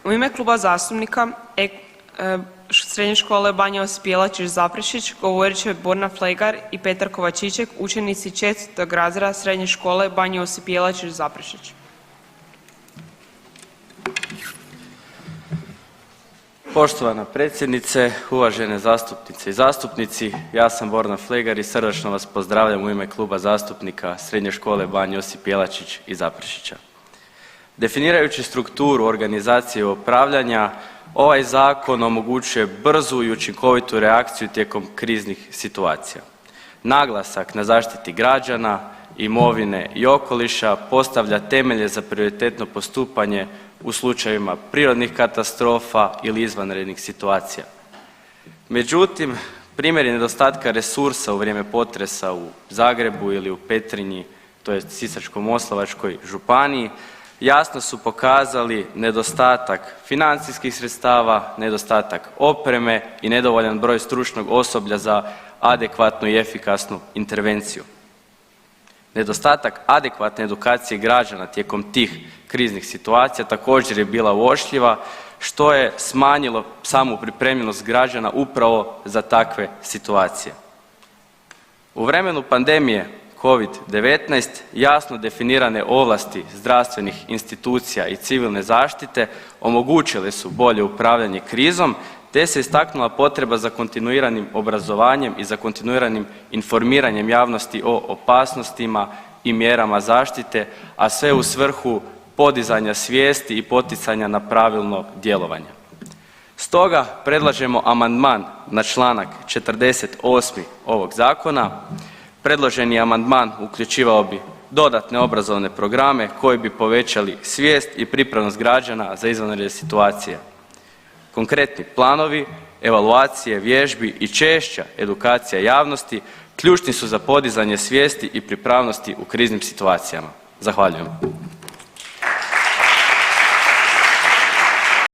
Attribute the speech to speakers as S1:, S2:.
S1: U ime Kluba zastupnika Srednje škole Banja Josip Jelačić Zaprešić govorit će Borna Flegar i Petar Kovačiček, učenici 4. razreda Srednje škole Banja Josip Jelačić Zaprešić.
S2: Poštovana predsjednice, uvažene zastupnice i zastupnici, ja sam Borna Flegar i srdačno vas pozdravljam u ime Kluba zastupnika Srednje škole Banja Josip Jelačić iz Zaprešića. Definirajući strukturu organizacije upravljanja, ovaj zakon omogućuje brzu i učinkovitu reakciju tijekom kriznih situacija. Naglasak na zaštiti građana, imovine i okoliša postavlja temelje za prioritetno postupanje u slučajevima prirodnih katastrofa ili izvanrednih situacija. Međutim, primjeri nedostatka resursa u vrijeme potresa u Zagrebu ili u Petrinji, to jest Sisačko-moslavačkoj županiji, jasno su pokazali nedostatak financijskih sredstava, nedostatak opreme i nedovoljan broj stručnog osoblja za adekvatnu i efikasnu intervenciju. Nedostatak adekvatne edukacije građana tijekom tih kriznih situacija također je bila uočljiva, što je smanjilo samu pripremljenost građana upravo za takve situacije. U vremenu pandemije COVID-19 jasno definirane ovlasti zdravstvenih institucija i civilne zaštite omogućile su bolje upravljanje krizom, te se istaknula potreba za kontinuiranim obrazovanjem i za kontinuiranim informiranjem javnosti o opasnostima i mjerama zaštite, a sve u svrhu podizanja svijesti i poticanja na pravilno djelovanje. Stoga predlažemo amandman na članak 48. ovog zakona. Predloženi amandman uključivao bi dodatne obrazovne programe koji bi povećali svijest i pripravnost građana za izvanredne situacije. Konkretni planovi, evaluacije, vježbi i češća edukacija javnosti ključni su za podizanje svijesti i pripravnosti u kriznim situacijama. Zahvaljujem.